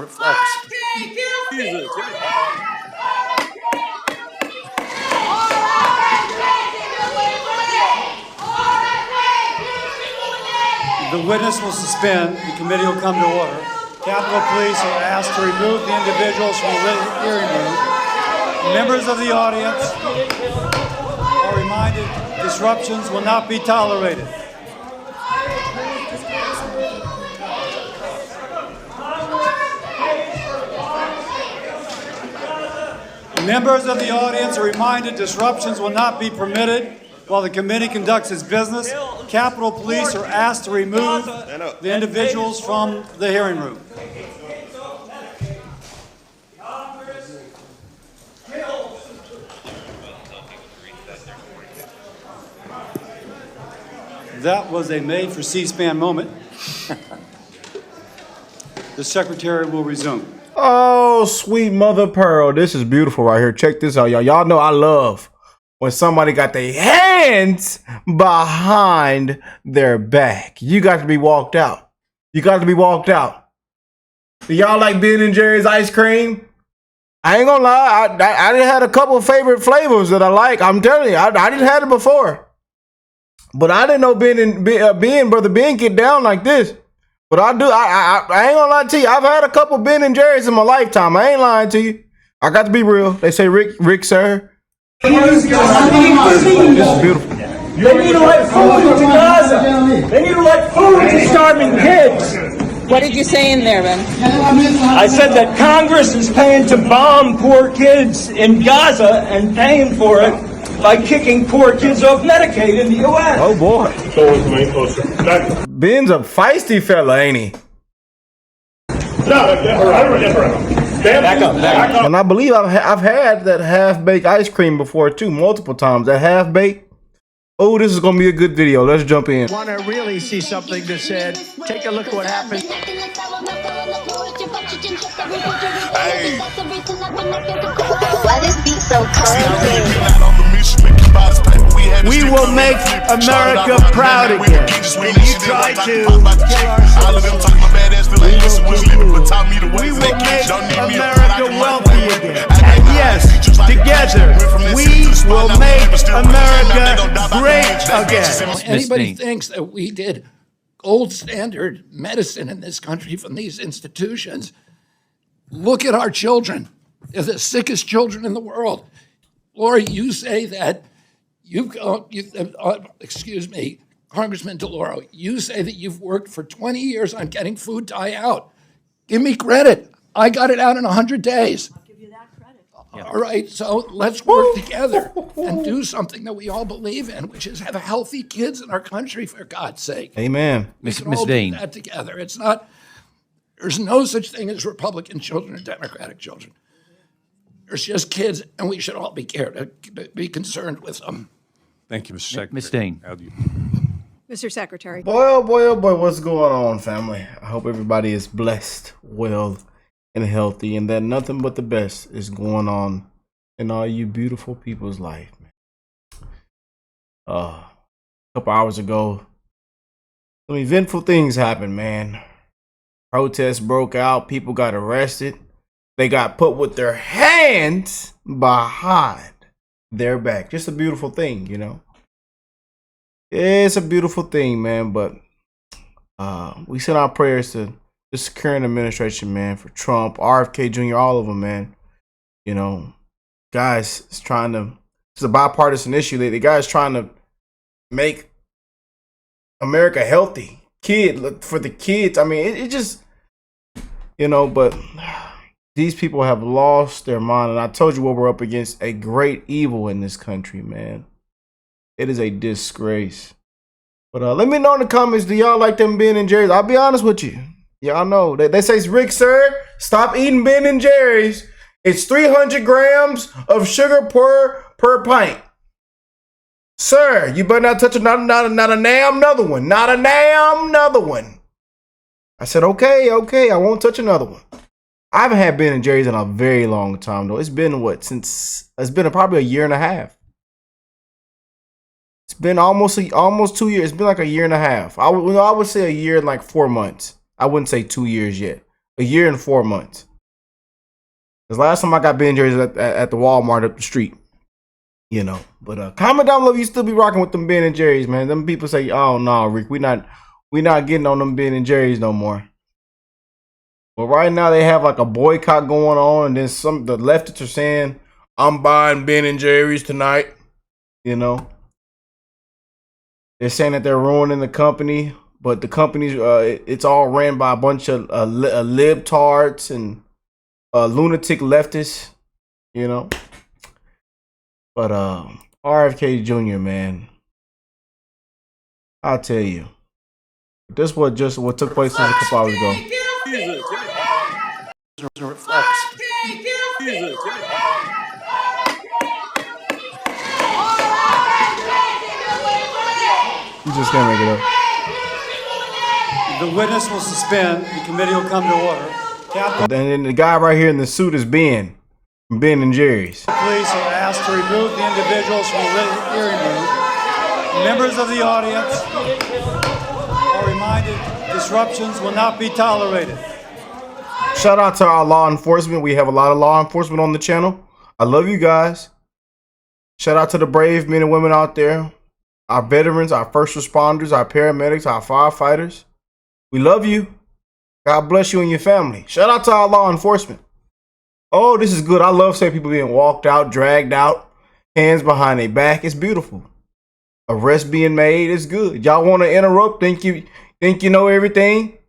reflects. Jesus. The witness will suspend. The committee will come to order. Capitol Police are asked to remove the individuals from the hearing room. Members of the audience are reminded disruptions will not be tolerated. Members of the audience are reminded disruptions will not be permitted while the committee conducts its business. Capitol Police are asked to remove the individuals from the hearing room. That was a made for C-SPAN moment. The secretary will resume. Oh, sweet mother pearl. This is beautiful right here. Check this out, y'all. Y'all know I love when somebody got their hands behind their back. You got to be walked out. You got to be walked out. Do y'all like Ben & Jerry's ice cream? I ain't gonna lie. I done had a couple of favorite flavors that I like. I'm telling you, I didn't have it before. But I didn't know Brother Ben get down like this. But I do. I ain't gonna lie to you. I've had a couple Ben & Jerry's in my lifetime. I ain't lying to you. I got to be real. They say, Rick, sir. This is beautiful. They need to let food to Gaza. They need to let food to starving kids. What did you say in there, Ben? I said that Congress is paying to bomb poor kids in Gaza and paying for it by kicking poor kids off Medicaid in the U.S. Oh, boy. Ben's a feisty fella, ain't he? Back up. And I believe I've had that half-baked ice cream before, too, multiple times. That half-baked. Oh, this is going to be a good video. Let's jump in. Want to really see something that said, take a look at what happened. Why this beat so cold? We will make America proud again. And you try to we will make America wealthy again. And yes, together, we will make America great again. Anybody thinks that we did gold standard medicine in this country from these institutions, look at our children. They're the sickest children in the world. Laura, you say that excuse me, Congressman DeLauro, you say that you've worked for 20 years on getting food dye out. Give me credit. I got it out in 100 days. I'll give you that credit. All right, so let's work together and do something that we all believe in, which is have healthy kids in our country, for God's sake. Amen. Miss Dean. Do that together. It's not, there's no such thing as Republican children or Democratic children. There's just kids, and we should all be concerned with them. Thank you, Mr. Secretary. Ms. Dean. Mr. Secretary. Boy, oh boy, what's going on, family? I hope everybody is blessed, well, and healthy, and that nothing but the best is going on in all you beautiful people's life, man. A couple hours ago, some eventful things happened, man. Protests broke out, people got arrested. They got put with their hands behind their back. Just a beautiful thing, you know. It's a beautiful thing, man. But we send our prayers to this current administration, man, for Trump, RFK Jr., all of them, man. You know, guys, it's a bipartisan issue. The guy's trying to make America healthy. For the kids. I mean, it just, you know, but these people have lost their mind. And I told you what we're up against, a great evil in this country, man. It is a disgrace. But let me know in the comments, do y'all like them Ben & Jerry's? I'll be honest with you. Y'all know. They say, Rick, sir, stop eating Ben & Jerry's. It's 300 grams of sugar per pint. Sir, you better not touch not a damn another one. Not a damn another one. I said, okay, I won't touch another one. I haven't had Ben & Jerry's in a very long time, though. It's been probably a year and a half. It's been almost 2 years. It's been like a year and a half. I would say a year and like 4 months. I wouldn't say 2 years yet. A year and 4 months. Because last time I got Ben Jerry's at the Walmart up the street. You know. But comment down below if you still be rocking with them Ben and Jerry's, man. Them people say, oh no, Rick, we not getting on them Ben and Jerry's no more. But right now they have like a boycott going on, and then the leftists are saying, I'm buying Ben and Jerry's tonight. You know. They're saying that they're ruining the company, but the company's it's all ran by a bunch of libtards and lunatic leftists, you know. But RFK Jr., man, I'll tell you, this what took place just a couple hours ago. Reflects. You just can't make it up. The witness will suspend. The committee will come to order. And then the guy right here in the suit is Ben from Ben and Jerry's. Police are asked to remove the individuals from the hearing room. Members of the audience are reminded disruptions will not be tolerated. Shout out to our law enforcement. We have a lot of law enforcement on the channel. I love you guys. Shout out to the brave men and women out there. Our veterans, our first responders, our paramedics, our firefighters. We love you. God bless you and your family. Shout out to our law enforcement. Oh, this is good. I love seeing people being walked out, dragged out, hands behind their back. It's beautiful. Arrest being made is good. Y'all want to interrupt? Think you know everything?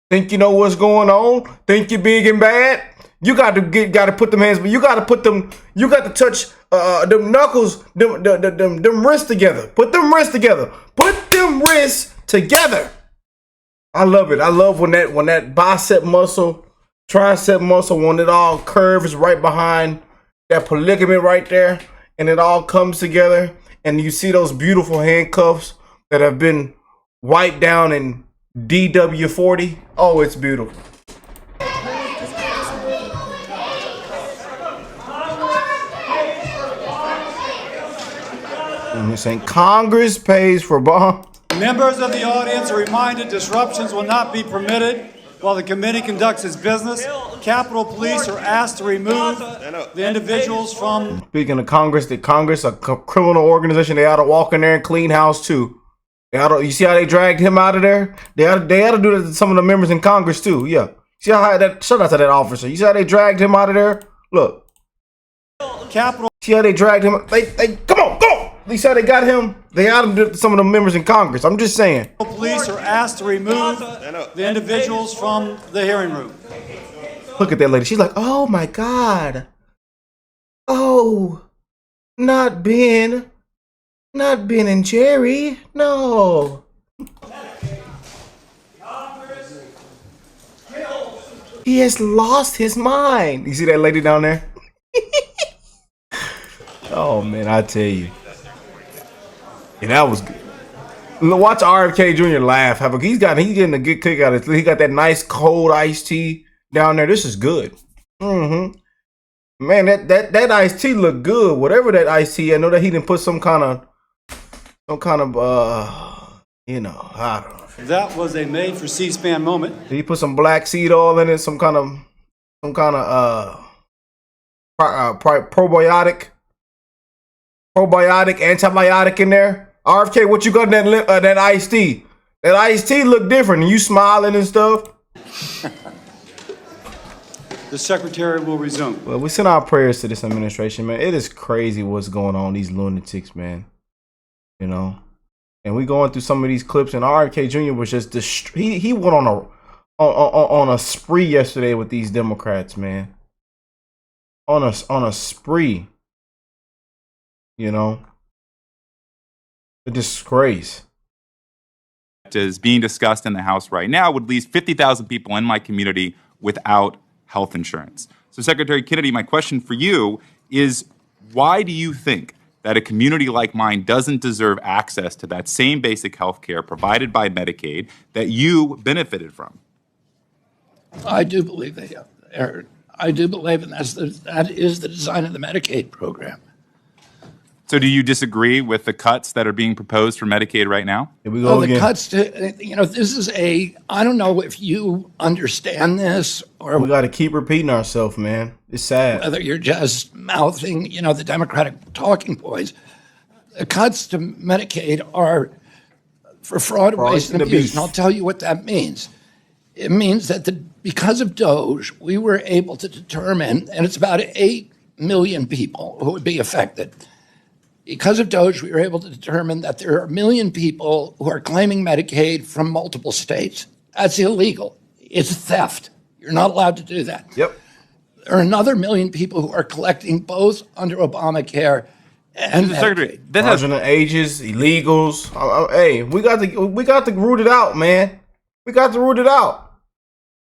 Think you know what's going on? Think you're big and bad? You got to put them hands, but you got to put them. You got to touch them knuckles, them wrists together. Put them wrists together. Put them wrists together. I love it. I love when that bicep muscle, tricep muscle, when it all curves right behind that polygament right there, and it all comes together, and you see those beautiful handcuffs that have been wiped down in DW40. Oh, it's beautiful. And you're saying Congress pays for bomb. Members of the audience are reminded disruptions will not be permitted while the committee conducts its business. Capitol Police are asked to remove the individuals from... Speaking of Congress, a criminal organization, they ought to walk in there and clean house too. You see how they dragged him out of there? They ought to do that to some of the members in Congress too. Yeah. See how shout out to that officer. You see how they dragged him out of there? Look. Capitol. See how they dragged him? They come on, go! You see how they got him? They ought to do it to some of the members in Congress. I'm just saying. Police are asked to remove the individuals from the hearing room. Look at that lady. She's like, oh my God. Oh, not Ben. Not Ben and Jerry. No. He has lost his mind. You see that lady down there? Oh man, I tell you. Yeah, that was good. Watch RFK Jr. laugh. He's getting a good kick out of it. He got that nice cold iced tea down there. This is good. Man, that iced tea look good. Whatever that iced tea, I know that he didn't put some kind of I don't know. That was a made for C-SPAN moment. Did he put some black seed oil in it? Some kind of probiotic, antibiotic in there. RFK, what you got in that iced tea? That iced tea look different. You smiling and stuff. The secretary will resume. Well, we send our prayers to this administration, man. It is crazy what's going on. These lunatics, man. You know, and we going through some of these clips, and RFK Jr. was just he went on a spree yesterday with these Democrats, man. On a spree. You know, a disgrace. Is being discussed in the House right now would leave 50,000 people in my community without health insurance. So, Secretary Kennedy, my question for you is, why do you think that a community like mine doesn't deserve access to that same basic health care provided by Medicaid that you benefited from? I do believe they have erred. I do believe, and that is the design of the Medicaid program. So do you disagree with the cuts that are being proposed for Medicaid right now? Here we go The again. cuts to, this is I don't know if you understand this or We got to keep repeating ourselves, man. It's sad. whether you're just mouthing, the Democratic talking points. The cuts to Medicaid are for fraud, waste, and abuse. And I'll tell you what that means. It means that because of Doge, we were able to determine, and it's about 8 million people who would be affected. Because of Doge, we were able to determine that there are 1 million people who are claiming Medicaid from multiple states. That's illegal. It's theft. You're not allowed to do that. Yep. There are another 1 million people who are collecting both under Obamacare and Mr. Secretary, Medicaid. that has Marginal ages, illegals. Hey, we got to root it out, man. We got to root it out.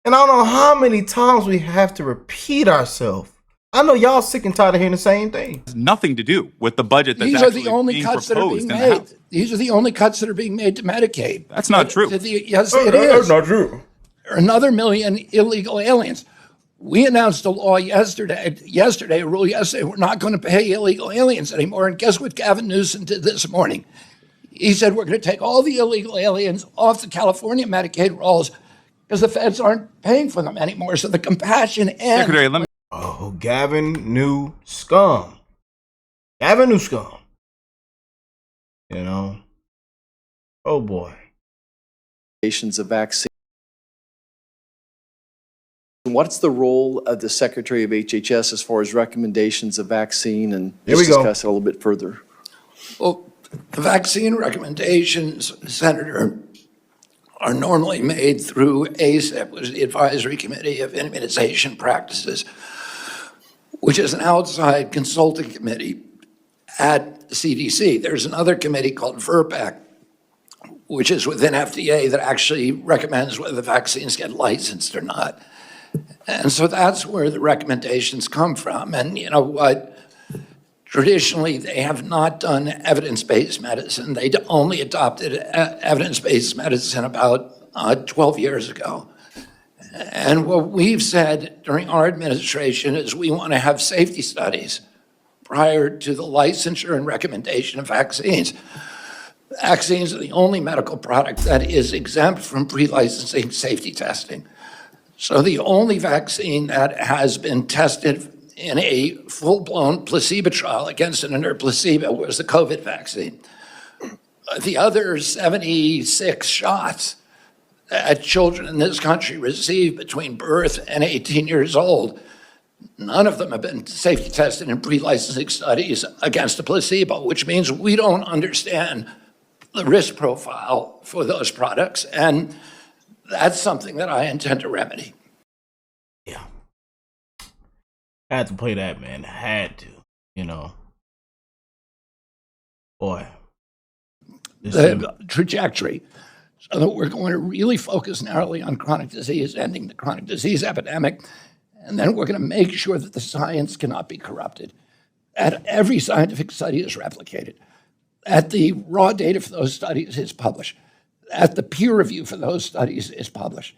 And I don't know how many times we have to repeat ourselves. I know y'all sick and tired of hearing the same thing. nothing to do with the budget that's These are actually the only being cuts that are proposed being in the made. House. These are the only cuts that are being made to Medicaid. That's not true. Yes, it is. That's not true. There are another 1 million illegal aliens. We announced a law yesterday, a rule yesterday, we're not going to pay illegal aliens anymore. And guess what Gavin Newsom did this morning? He said we're going to take all the illegal aliens off the California Medicaid rolls because the feds aren't paying for them anymore. So the compassion ends. Secretary, let me Oh, Gavin New Scum. Gavin New Scum. Oh boy. Of vaccine. What's the role of the Secretary of HHS as far as recommendations of vaccine, and Here we just go. discuss it a little bit further? Well, the vaccine recommendations, Senator, are normally made through ACIP, which is the Advisory Committee of Immunization Practices, which is an outside consulting committee at the CDC. There's another committee called VRBPAC, which is within FDA, that actually recommends whether the vaccines get licensed or not. And so that's where the recommendations come from. And you know what? Traditionally, they have not done evidence-based medicine. They only adopted evidence-based medicine about 12 years ago. And what we've said during our administration is we want to have safety studies prior to the licensure and recommendation of vaccines. Vaccines are the only medical product that is exempt from pre-licensing safety testing. So the only vaccine that has been tested in a full-blown placebo trial against an inert placebo was the COVID vaccine. The other 76 shots that children in this country receive between birth and 18 years old, none of them have been safety tested in pre-licensing studies against a placebo, which means we don't understand the risk profile for those products. And that's something that I intend to remedy. Yeah. I had to play that, man. I had to, Boy. The trajectory. So that we're going to really focus narrowly on chronic disease, ending the chronic disease epidemic, and then we're going to make sure that the science cannot be corrupted. That every scientific study is replicated. That the raw data for those studies is published. That the peer review for those studies is published.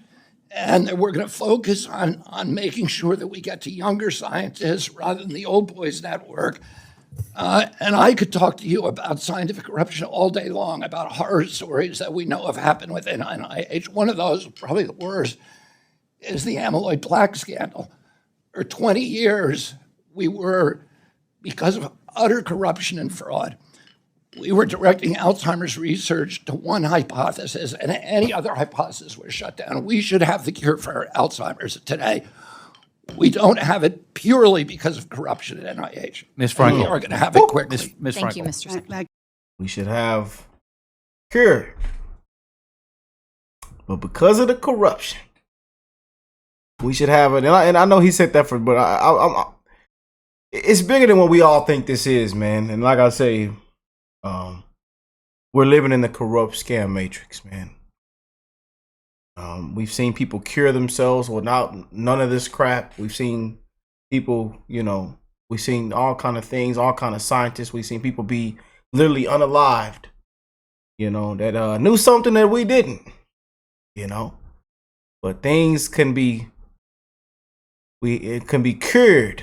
And that we're going to focus on making sure that we get to younger scientists rather than the old boys at work. And I could talk to you about scientific corruption all day long, about horror stories that we know have happened within NIH. One of those, probably the worst, is the amyloid plaque scandal. For 20 years, we were, because of utter corruption and fraud, we were directing Alzheimer's research to one hypothesis, and any other hypothesis was shut down. We should have the cure for Alzheimer's today. We don't have it purely because of corruption at NIH. Ms. Frankel. We are going to have it quickly. Ms. Thank you, Frankel. Mr. Secretary. We should have cure. But because of the corruption, we should have it. And I know he said that but it's bigger than what we all think this is, man. And like I say, we're living in the corrupt scam matrix, man. We've seen people cure themselves without none of this crap. We've seen people, we've seen all kind of things, all kind of scientists. We've seen people be literally unalived, that knew something that we didn't, But things can be, it can be cured,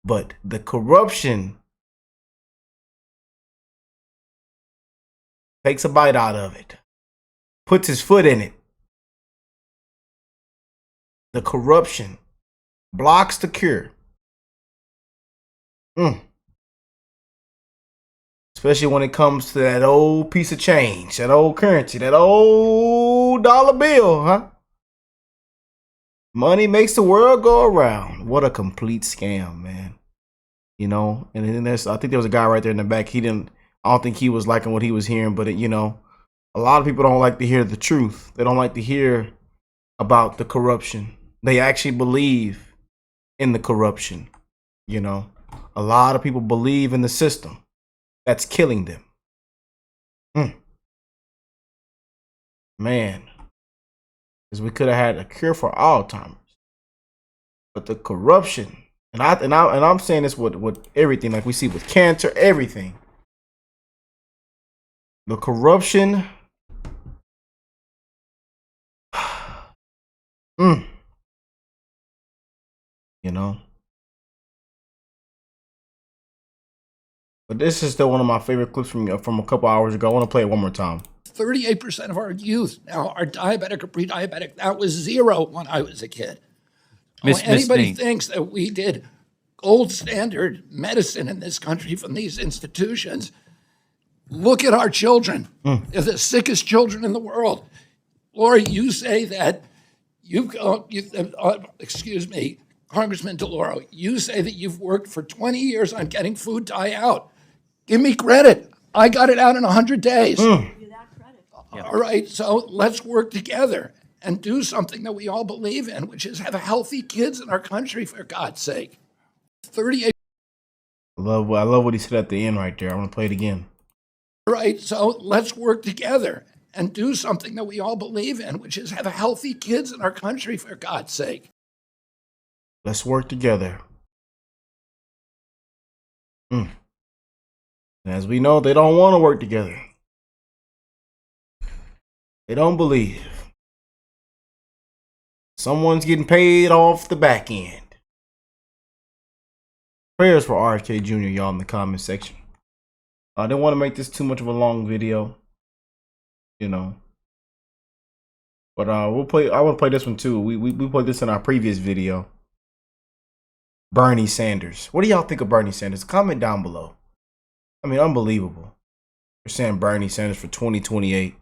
but the corruption takes a bite out of it, puts his foot in it. The corruption blocks the cure. Especially when it comes to that old piece of change, that old currency, that old dollar bill, huh? Money makes the world go around. What a complete scam, man. You know, and then I think there was a guy right there in the back. I don't think he was liking what he was hearing, but you know, a lot of people don't like to hear the truth. They don't like to hear about the corruption. They actually believe in the corruption. You know, a lot of people believe in the system that's killing them. Man, because we could have had a cure for Alzheimer's, but the corruption, and I'm saying this with everything, like we see with cancer, everything. The corruption, you know. But this is still one of my favorite clips from a couple hours ago. I want to play it one more time. 38% of our youth now are diabetic or pre-diabetic. That was 0 when I was a kid. Anybody thinks that we did gold standard medicine in this country from these institutions, look at our children. They're the sickest children in the world. Laura, you say that excuse me, Congressman DeLauro, you say that you've worked for 20 years on getting food dye out. Give me credit. I got it out in 100 days. All right, so let's work together and do something that we all believe in, which is have healthy kids in our country, for God's sake. 38. I love what he said at the end right there. I want to play it again. All right, so let's work together and do something that we all believe in, which is have healthy kids in our country, for God's sake. Let's work together. As we know, they don't want to work together. They don't believe. Someone's getting paid off the back end. Prayers for RFK Jr., y'all, in the comment section. I didn't want to make this too much of a long video, you know. But I want to play this one too. We played this in our previous video. Bernie Sanders. What do y'all think of Bernie Sanders? Comment down below. I mean, unbelievable. They're saying Bernie Sanders for 2028.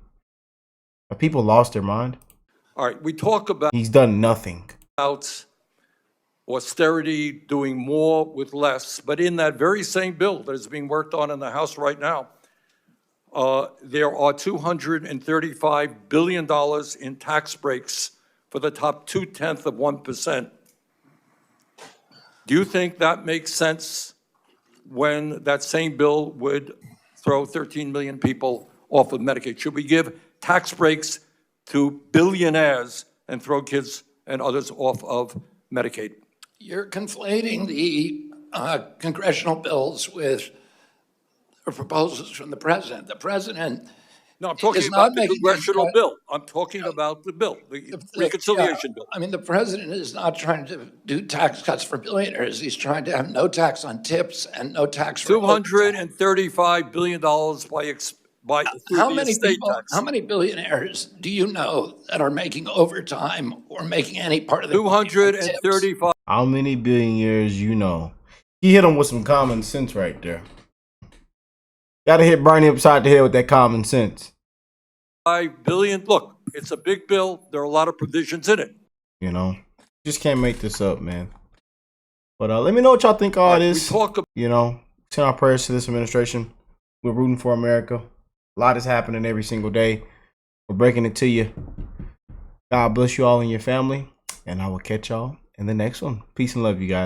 Have people lost their mind? All right, we talk about He's done nothing. austerity, doing more with less, but in that very same bill that is being worked on in the House right now, there are $235 billion in tax breaks for the top 0.2%. Do you think that makes sense when that same bill would throw 13 million people off of Medicaid? Should we give tax breaks to billionaires and throw kids and others off of Medicaid? You're conflating the congressional bills with proposals from the president. The president No, I'm talking is about not the making congressional bill. I'm talking about the bill, the reconciliation bill. I mean, the president is not trying to do tax cuts for billionaires. He's trying to have no tax on tips and no tax for $235 billion by how many people, how many billionaires do you know that are making overtime or making any part of the 235. How many billionaires you know? He hit him with some common sense right there. Gotta hit Bernie upside the head with that common sense. $5 billion. Look, it's a big bill. There are a lot of provisions in it. You know, just can't make this up, man. But let me know what y'all think of all this. You know, send our prayers to this administration. We're rooting for America. A lot is happening every single day. We're breaking it to you. God bless you all and your family. And I will catch y'all in the next one. Peace and love, you guys.